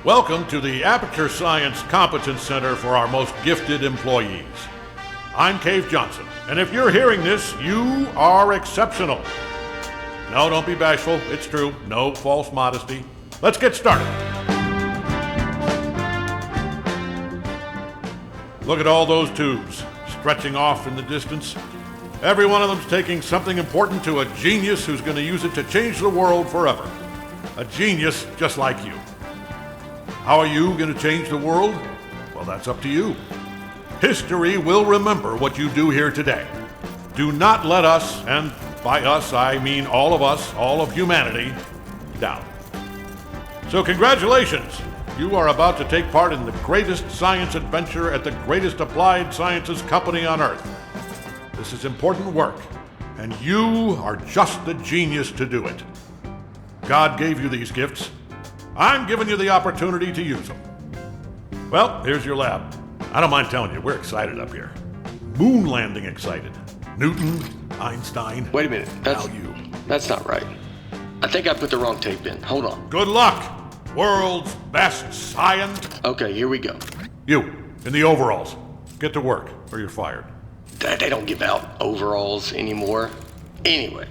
Welcome to the Aperture Science Competence Center for our most gifted employees. I'm Cave Johnson, and if you're hearing this, you are exceptional. No, don't be bashful. It's true. No false modesty. Let's get started. Look at all those tubes stretching off in the distance. Every one of them's taking something important to a genius who's going to use it to change the world forever. A genius just like you. How are you going to change the world? Well, that's up to you. History will remember what you do here today. Do not let us, and by us I mean all of us, all of humanity, down. So congratulations! You are about to take part in the greatest science adventure at the greatest applied sciences company on Earth. This is important work, and you are just the genius to do it. God gave you these gifts. I'm giving you the opportunity to use them. Well, here's your lab. I don't mind telling you, we're excited up here. Moon landing excited. Newton, Einstein. Wait a minute. That's not right. I think I put the wrong tape in. Hold on. Good luck, world's best science. Okay, here we go. You, in the overalls. Get to work, or you're fired. They don't give out overalls anymore. Anyway,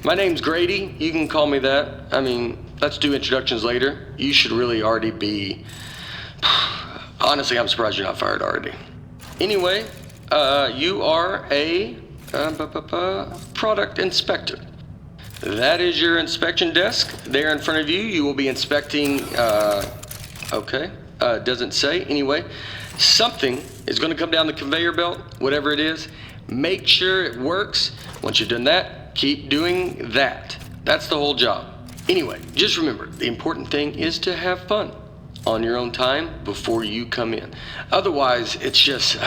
my name's Grady. You can call me that. I mean, let's do introductions later. You should really already be... Honestly, I'm surprised you're not fired already. Anyway, you are a product inspector. That is your inspection desk. There in front of you, you will be inspecting, doesn't say. Anyway, something is going to come down the conveyor belt, whatever it is. Make sure it works. Once you've done that, keep doing that. That's the whole job. Anyway, just remember, the important thing is to have fun on your own time before you come in. Otherwise, it's just,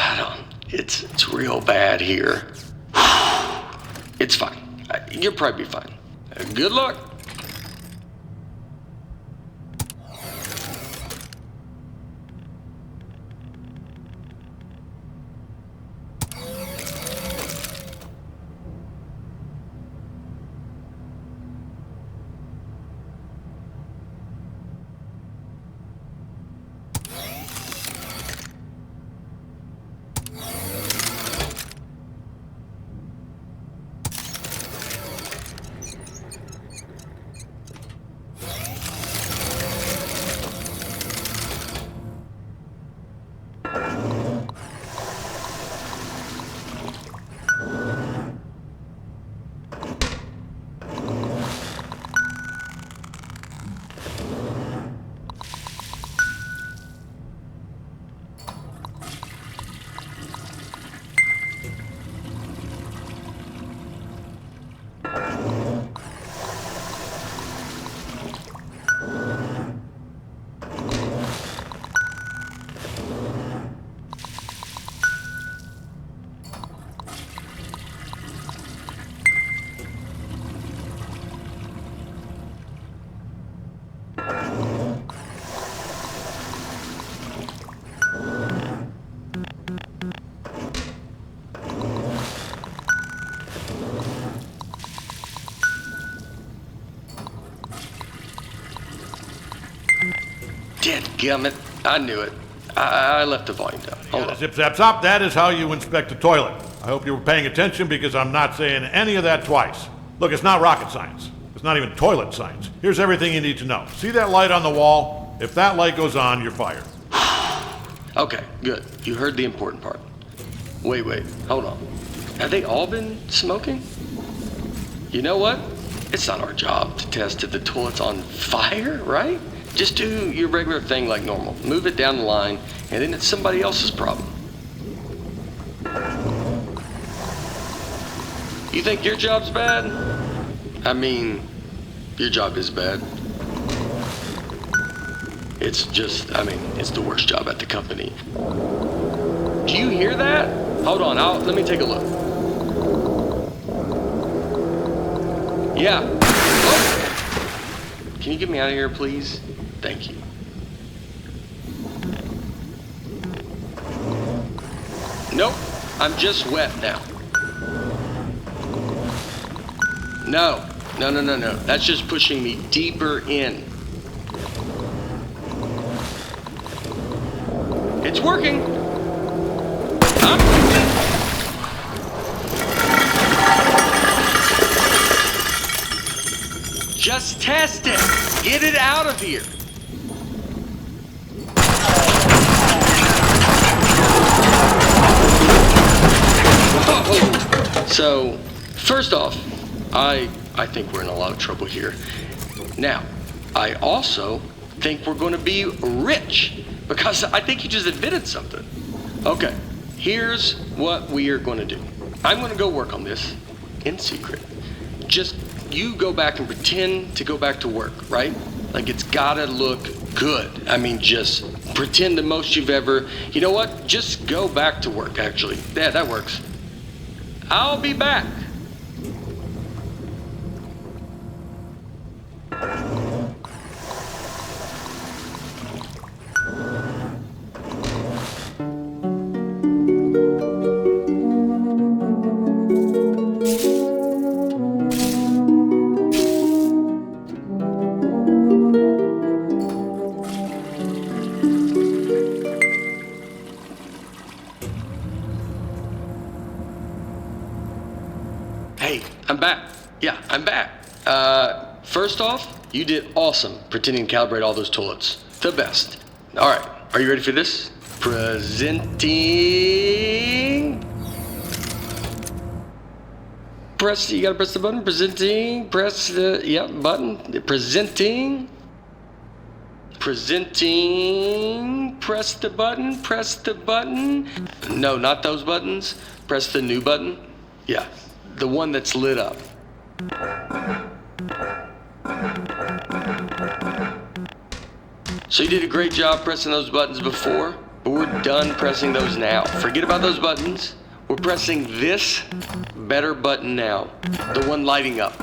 it's real bad here. It's fine. You'll probably be fine. Good luck. Dadgummit, I knew it. I left the volume down. Hold on. Zip, zap, zop. That is how you inspect a toilet. I hope you were paying attention because I'm not saying any of that twice. Look, it's not rocket science. It's not even toilet science. Here's everything you need to know. See that light on the wall? If that light goes on, you're fired. Okay, good. You heard the important part. Wait, hold on. Have they all been smoking? You know what? It's not our job to test if the toilet's on fire, right? Just do your regular thing like normal. Move it down the line, and then it's somebody else's problem. You think your job's bad? I mean, your job is bad. It's just, it's the worst job at the company. Do you hear that? Hold on, let me take a look. Yeah. Oh. Can you get me out of here, please? Thank you. Nope, I'm just wet now. No. That's just pushing me deeper in. It's working. Huh? Just test it. Get it out of here. Oh. So, first off, I think we're in a lot of trouble here. Now, I also think we're going to be rich because I think you just admitted something. Okay, here's what we are going to do. I'm going to go work on this in secret. Just you go back and pretend to go back to work, right? Like it's gotta look good. I mean, just pretend the most you've ever, you know what? Just go back to work, actually. Yeah, that works. I'll be back. Hey, I'm back. Yeah, I'm back. First off, you did awesome pretending to calibrate all those toilets. The best. All right, are you ready for this? Presenting. You gotta press the button. Presenting. Press the, button. Presenting. Press the button. No, not those buttons. Press the new button. Yeah, the one that's lit up. So you did a great job pressing those buttons before, but we're done pressing those now. Forget about those buttons. We're pressing this better button now, the one lighting up.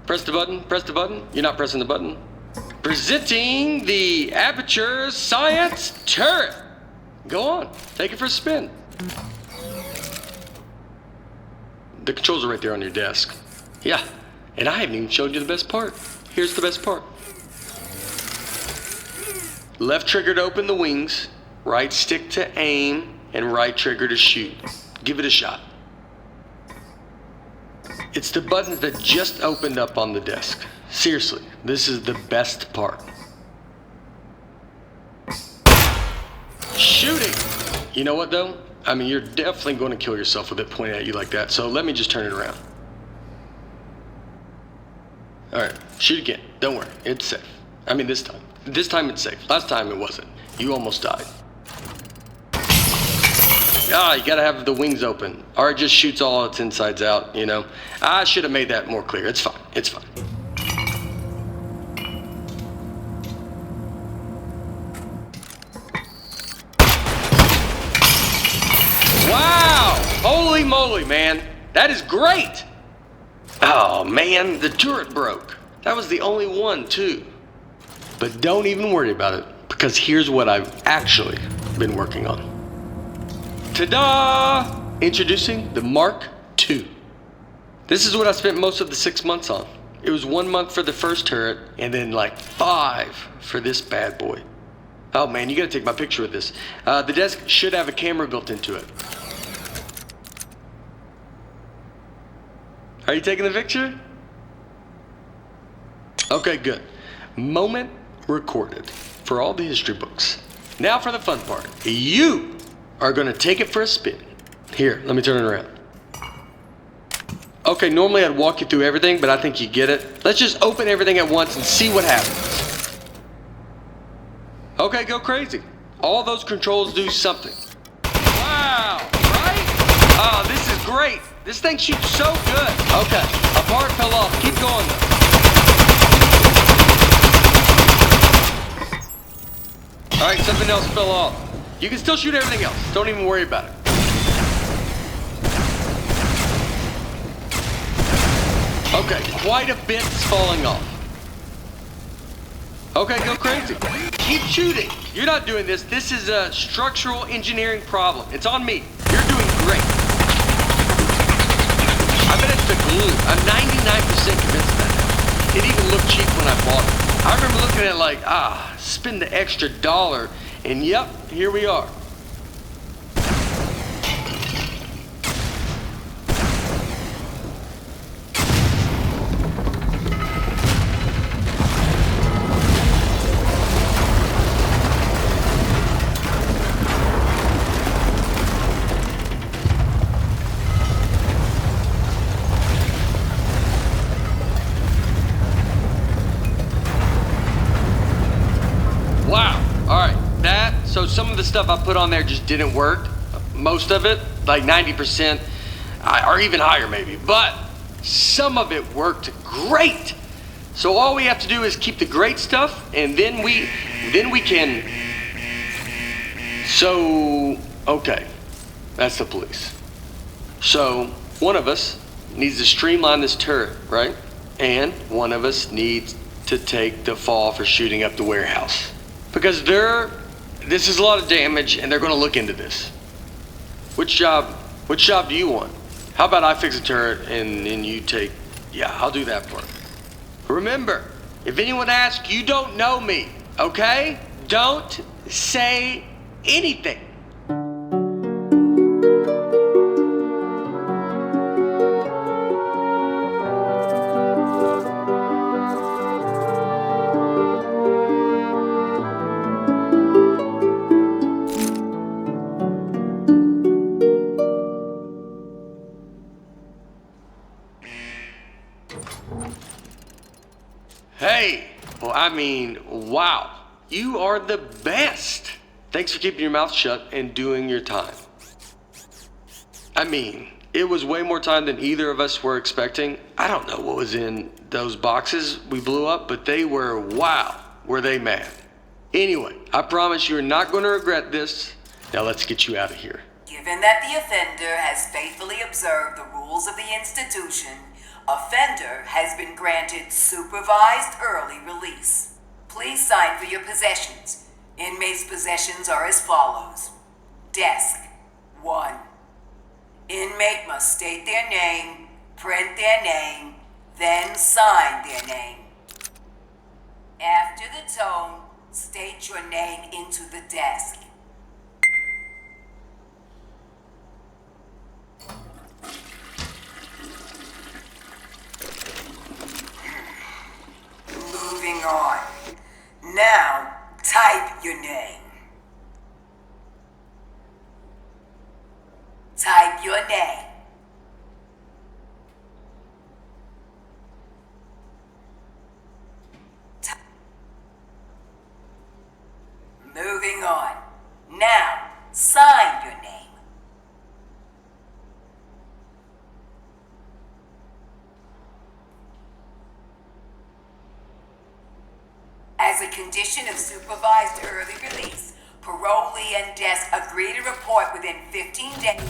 Press the button. You're not pressing the button. Presenting the Aperture Science Turret. Go on, take it for a spin. The controls are right there on your desk. Yeah, and I haven't even showed you the best part. Here's the best part. Left trigger to open the wings, right stick to aim, and right trigger to shoot. Give it a shot. It's the buttons that just opened up on the desk. Seriously, this is the best part. Shooting! You know what though? I mean, you're definitely going to kill yourself with it pointing at you like that, so let me just turn it around. Alright, shoot again. Don't worry, it's safe. I mean, this time. This time it's safe. Last time it wasn't. You almost died. Ah, you gotta have the wings open, or it just shoots all its insides out, you know. I should have made that more clear. It's fine. It's fine. Wow! Holy moly, man. That is great! Oh, man, the turret broke. That was the only one, too. But don't even worry about it, because here's what I've actually been working on. Ta-da! Introducing the Mark II. This is what I spent most of the 6 months on. It was 1 month for the first turret, and then like 5 for this bad boy. Oh man, you gotta take my picture with this. The desk should have a camera built into it. Are you taking the picture? Okay, good. Moment recorded for all the history books. Now for the fun part. You are gonna take it for a spin. Here, let me turn it around. Okay, normally I'd walk you through everything, but I think you get it. Let's just open everything at once and see what happens. Okay, go crazy. All those controls do something. Wow, right? Oh, this is great. This thing shoots so good. Okay, a part fell off. Keep going though. All right, something else fell off. You can still shoot everything else. Don't even worry about it. Okay, quite a bit's falling off. Okay, go crazy. Keep shooting. You're not doing this. This is a structural engineering problem. It's on me. You're doing great. I bet it's the glue. I'm 99% convinced of that. It even looked cheap when I bought it. I remember looking at it like, spend the extra $1, and yep, here we are. So some of the stuff I put on there just didn't work. Most of it, like 90%, or even higher maybe. But some of it worked great. So all we have to do is keep the great stuff, and then we can. So, okay, that's the police. So one of us needs to streamline this turret, right? And one of us needs to take the fall for shooting up the warehouse. Because this is a lot of damage, and they're going to look into this. Which job do you want? How about I fix a turret, and then you take... Yeah, I'll do that part. Remember, if anyone asks, you don't know me, okay? Don't say anything. Hey, well, I mean, wow, you are the best. Thanks for keeping your mouth shut and doing your time. I mean, it was way more time than either of us were expecting. I don't know what was in those boxes we blew up, but they were, wow, were they mad. Anyway, I promise you're not going to regret this. Now let's get you out of here. Given that the offender has faithfully observed the rules of the institution, offender has been granted supervised early release. Please sign for your possessions. Inmates' possessions are as follows. Desk, 1. Inmate must state their name, print their name, then sign their name. After the tone, state your name into the desk. Moving on. Now, type your name. Type your name. Moving on. Now, sign your name. As a condition of supervised early release, parolee and desk agree to report within 15 days.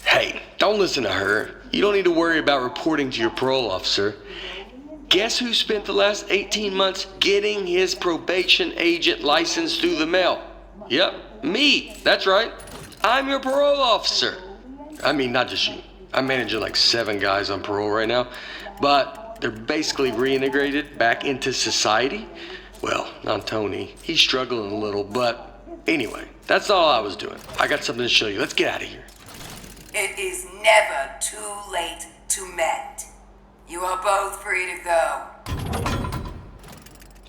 Hey, don't listen to her. You don't need to worry about reporting to your parole officer. Guess who spent the last 18 months getting his probation agent license through the mail? Yep, me. That's right. I'm your parole officer. I mean, not just you. I'm managing like 7 guys on parole right now, but they're basically reintegrated back into society. Well, not Tony. He's struggling a little, but anyway, that's all I was doing. I got something to show you. Let's get out of here. It is never too late to mend. You are both free to go.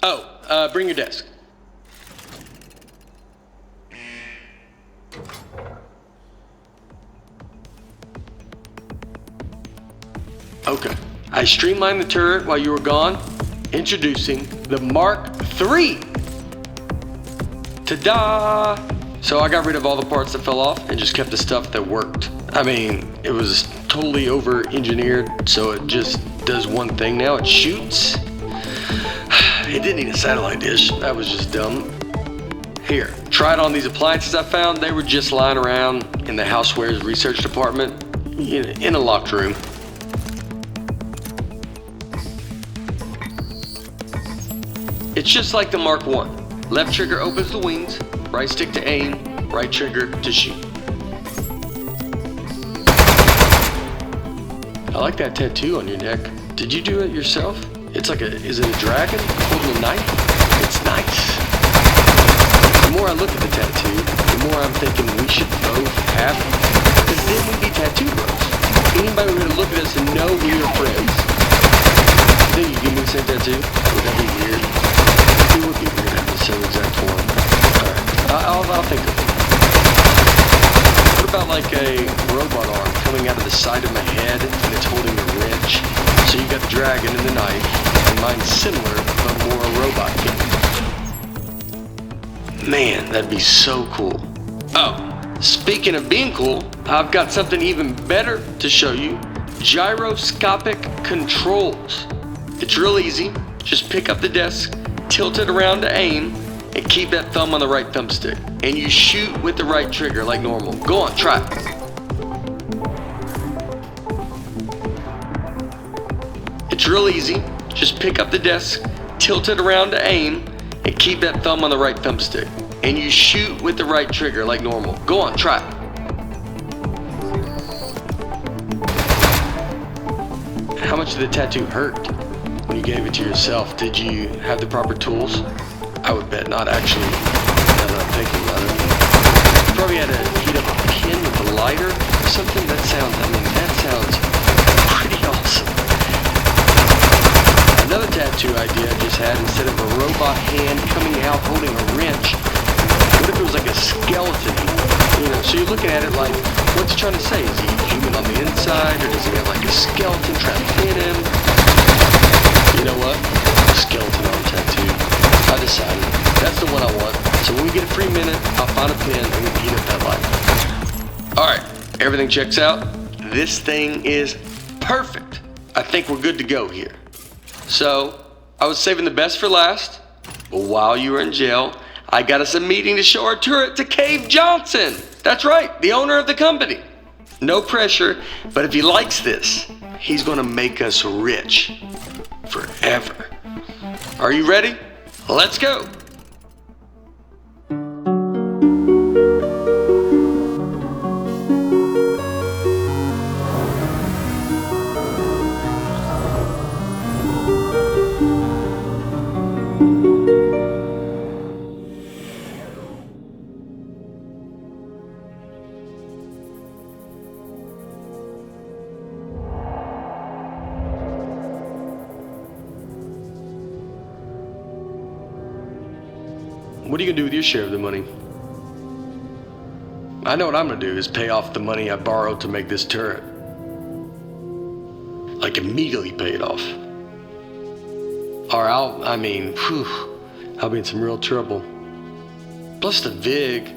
Oh, bring your desk. Okay. I streamlined the turret while you were gone. Introducing the Mark III. Ta-da! So I got rid of all the parts that fell off and just kept the stuff that worked. I mean, it was totally over-engineered, so it just does one thing now. It shoots. It didn't need a satellite dish. That was just dumb. Here, try it on these appliances I found. They were just lying around in the housewares research department in a locked room. It's just like the Mark I. Left trigger opens the wings, right stick to aim, right trigger to shoot. I like that tattoo on your neck. Did you do it yourself? It's like is it a dragon holding a knife? It's nice. The more I look at the tattoo, the more I'm thinking we should both have it. Because then we'd be tattoo bros. Anybody would look at us and know we were friends. You think you give me the same tattoo? Would that be weird? It would be weird having the same exact form. Alright, I'll think of it. What about like a robot arm coming out of the side of my head and it's holding a wrench? So you got the dragon and the knife, and mine's similar, but more robot thing. Man, that'd be so cool. Oh, speaking of being cool, I've got something even better to show you. Gyroscopic controls. It's real easy. Just pick up the desk, tilt it around to aim, and keep that thumb on the right thumbstick. And you shoot with the right trigger like normal. Go on, try it. It's real easy. Just pick up the desk, tilt it around to aim, and keep that thumb on the right thumbstick. And you shoot with the right trigger like normal. Go on, try it. How much did the tattoo hurt when you gave it to yourself? Did you have the proper tools? I would bet not, actually, now that I'm thinking about it. You probably had to heat up a pin with a lighter or something. That sounds pretty awesome. Another tattoo idea I just had, instead of a robot hand coming out holding a wrench, what if it was like a skeleton? So you're looking at it like, what's he trying to say? Is he human on the inside, or does he have like a skeleton trapped in him? You know what? Skeleton arm tattoo. I decided. That's the one I want. So when we get a free minute, I'll find a pen and we can heat up that light. Alright, everything checks out. This thing is perfect. I think we're good to go here. So, I was saving the best for last, but while you were in jail, I got us a meeting to show our turret to Cave Johnson. That's right, the owner of the company. No pressure, but if he likes this, he's gonna make us rich. Forever. Are you ready? Let's go. What are you gonna do with your share of the money? I know what I'm gonna do is pay off the money I borrowed to make this turret. Like immediately pay it off. Or I'll be in some real trouble. Plus the VIG,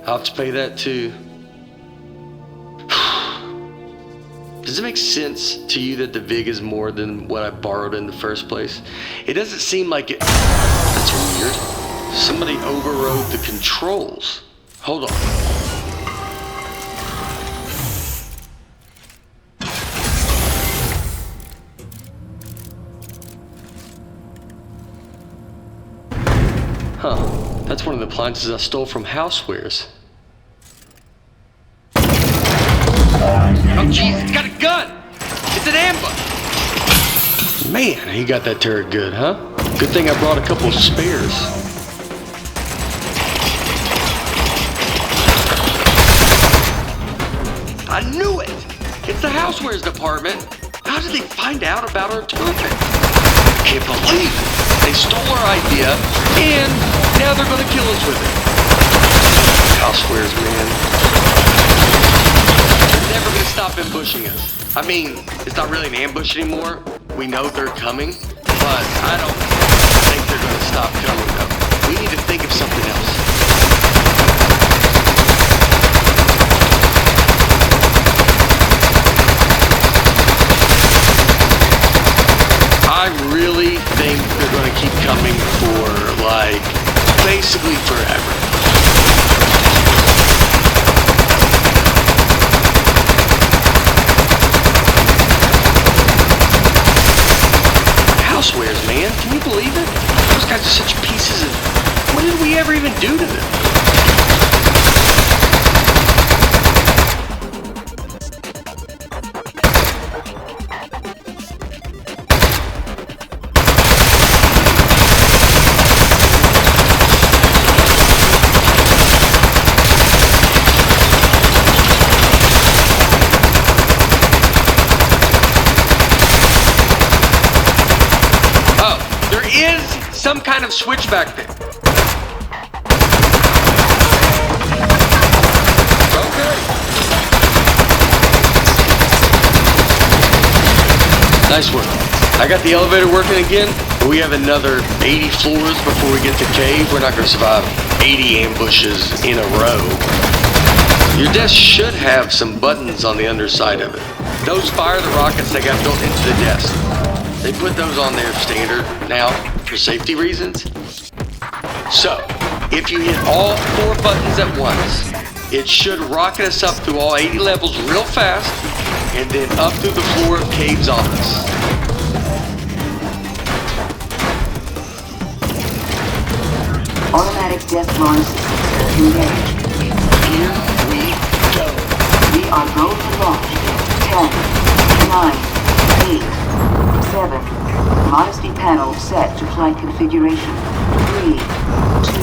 I'll have to pay that too. Does it make sense to you that the VIG is more than what I borrowed in the first place? It doesn't seem like it. That's weird. Somebody overrode the controls. Hold on. Huh. That's one of the appliances I stole from Housewares. Oh jeez, it's got a gun! It's an ambush! Man, he got that turret good, huh? Good thing I brought a couple of spares. I knew it! It's the Housewares department. How did they find out about our turret? I can't believe it. They stole our idea, and now they're gonna kill us with it. Housewares, man. They're never gonna stop ambushing us. I mean, it's not really an ambush anymore. We know they're coming, but I don't think they're gonna stop coming, though. We need to think of something else. I really think they're going to keep coming for, like, basically forever. Housewares, man. Can you believe it? Those guys are such pieces of... What did we ever even do to them? is some kind of switch back there. Okay. Nice work. I got the elevator working again. We have another 80 floors before we get to cave. We're not going to survive 80 ambushes in a row. Your desk should have some buttons on the underside of it. Those fire the rockets that got built into the desk. They put those on there standard now for safety reasons. So, if you hit all 4 buttons at once, it should rocket us up through all 80 levels real fast, and then up through the floor of caves on us. Automatic death launch system engaged. Here we go. We are going to launch. 10, 9, 8, 7. Modesty panel set to flight configuration. 3,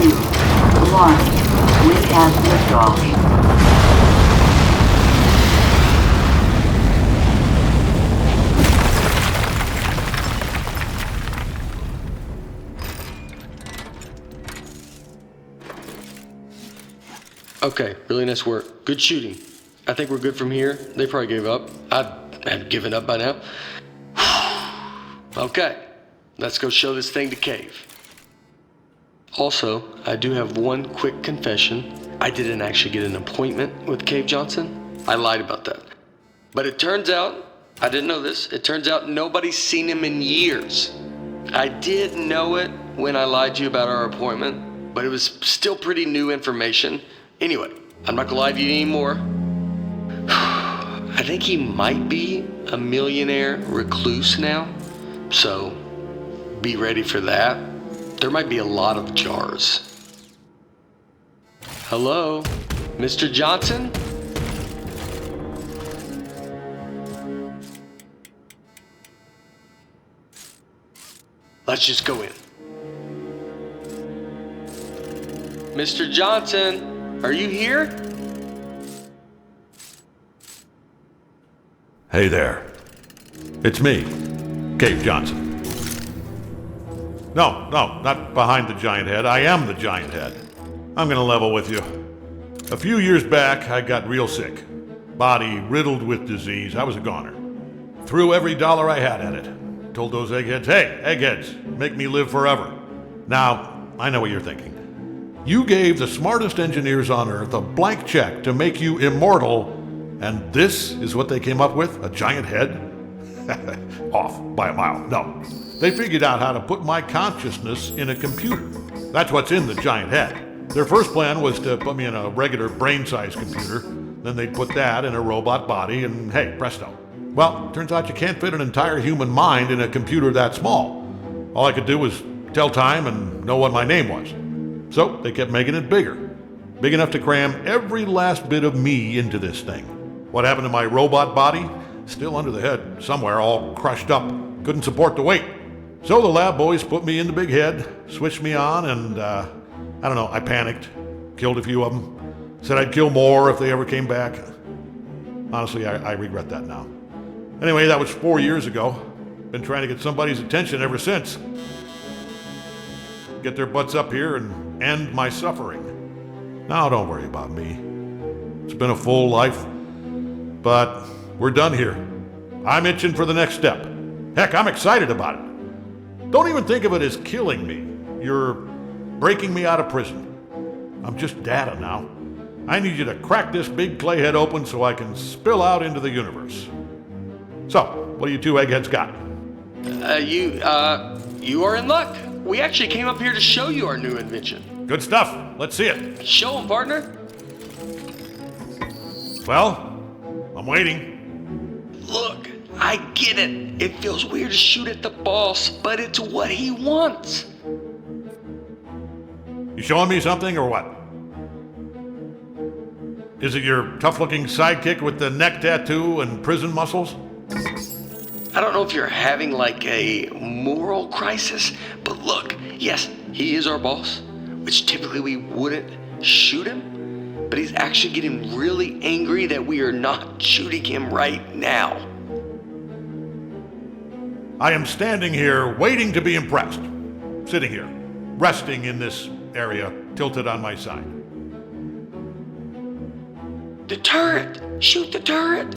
2, 1. We have liftoff. Okay, really nice work. Good shooting. I think we're good from here. They probably gave up. I had given up by now. Okay, let's go show this thing to Cave. Also, I do have one quick confession. I didn't actually get an appointment with Cave Johnson. I lied about that. But it turns out, I didn't know this, it turns out nobody's seen him in years. I did know it when I lied to you about our appointment, but it was still pretty new information. Anyway, I'm not gonna lie to you anymore. I think he might be a millionaire recluse now, so be ready for that. There might be a lot of jars. Hello, Mr. Johnson? Let's just go in. Mr. Johnson, are you here? Hey there. It's me, Cave Johnson. No, not behind the giant head. I am the giant head. I'm gonna level with you. A few years back, I got real sick. Body riddled with disease. I was a goner. Threw every dollar I had at it. Told those eggheads, hey, eggheads, make me live forever. Now, I know what you're thinking. You gave the smartest engineers on Earth a blank check to make you immortal, and this is what they came up with? A giant head? Off by a mile. No. They figured out how to put my consciousness in a computer. That's what's in the giant head. Their first plan was to put me in a regular brain-sized computer. Then they'd put that in a robot body, and hey, presto. Well, turns out you can't fit an entire human mind in a computer that small. All I could do was tell time and know what my name was. So they kept making it bigger. Big enough to cram every last bit of me into this thing. What happened to my robot body? Still under the head somewhere, all crushed up. Couldn't support the weight. So the lab boys put me in the big head, switched me on, and I don't know, I panicked. Killed a few of them. Said I'd kill more if they ever came back. Honestly, I regret that now. Anyway, that was 4 years ago. Been trying to get somebody's attention ever since. Get their butts up here and end my suffering. Now don't worry about me. It's been a full life, but we're done here. I'm itching for the next step. Heck, I'm excited about it. Don't even think of it as killing me. You're breaking me out of prison. I'm just data now. I need you to crack this big clay head open so I can spill out into the universe. So, what do you two eggheads got? You are in luck. We actually came up here to show you our new invention. Good stuff. Let's see it. Show 'em, partner. Well, I'm waiting. Look, I get it. It feels weird to shoot at the boss, but it's what he wants. You showing me something or what? Is it your tough-looking sidekick with the neck tattoo and prison muscles? I don't know if you're having like a moral crisis, but look, yes, he is our boss, which typically we wouldn't shoot him, but he's actually getting really angry that we are not shooting him right now. I am standing here waiting to be impressed. sitting here, resting in this area, tilted on my side. The turret! Shoot the turret!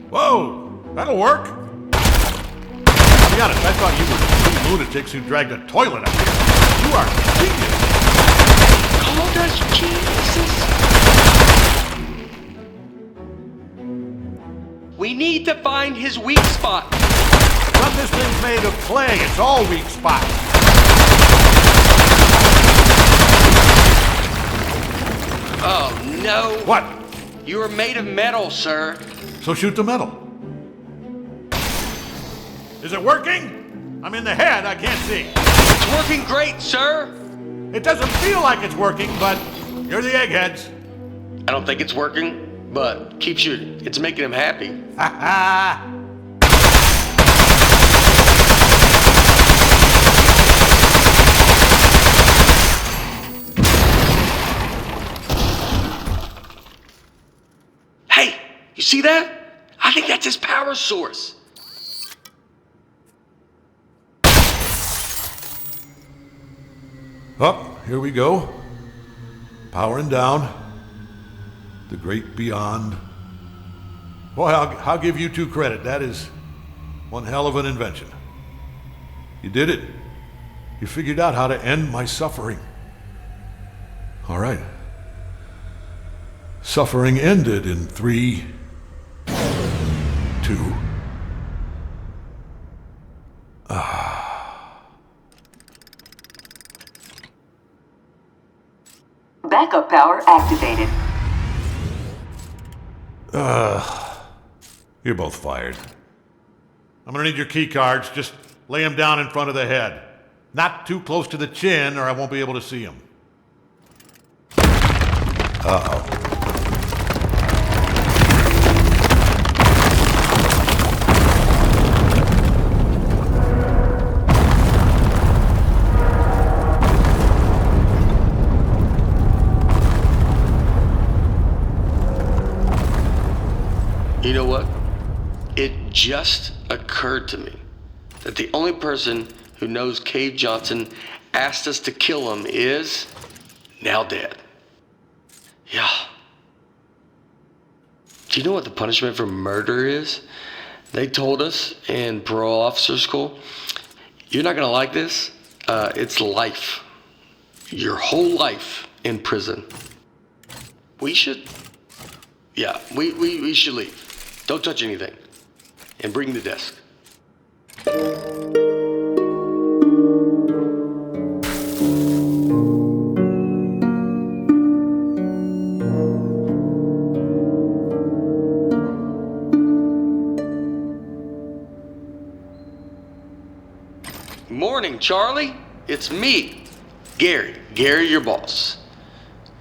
Whoa! That'll work! To be honest, I thought you were two lunatics who dragged a toilet up here. You are genius! Called us geniuses! We need to find his weak spot. But this thing's made of clay. It's all weak spots. Oh, no. What? You are made of metal, sir. So shoot the metal. Is it working? I'm in the head. I can't see. It's working great, sir. It doesn't feel like it's working, but you're the eggheads. I don't think it's working, but keep shooting. It's making him happy. Ha ha! Hey, you see that? I think that's his power source. Oh, here we go. Powering down. The great beyond. Boy, I'll give you two credit. That is one hell of an invention. You did it. You figured out how to end my suffering. All right. Suffering ended in 3, 2. Backup power activated. You're both fired. I'm gonna need your key cards. Just lay them down in front of the head. Not too close to the chin, or I won't be able to see them. Uh-oh. You know what? It just occurred to me that the only person who knows Cave Johnson asked us to kill him is now dead. Yeah. Do you know what the punishment for murder is? They told us in parole officer school, you're not gonna like this. It's life. Your whole life in prison. We should leave. Don't touch anything. And bring the desk. Morning, Charlie. It's me, Gary. Gary, your boss.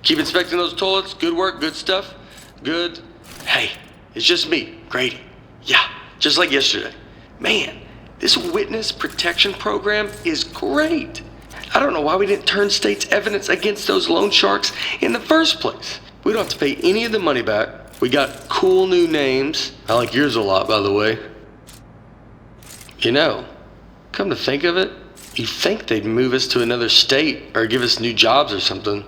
Keep inspecting those toilets. Good work, good stuff. Good. Hey, it's just me, Grady. Yeah, just like yesterday. Man, this witness protection program is great. I don't know why we didn't turn state's evidence against those loan sharks in the first place. We don't have to pay any of the money back. We got cool new names. I like yours a lot, by the way. You know, come to think of it, you'd think they'd move us to another state or give us new jobs or something.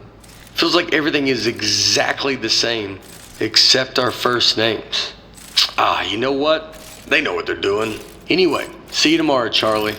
Feels like everything is exactly the same, except our first names. You know what? They know what they're doing. Anyway, see you tomorrow, Charlie.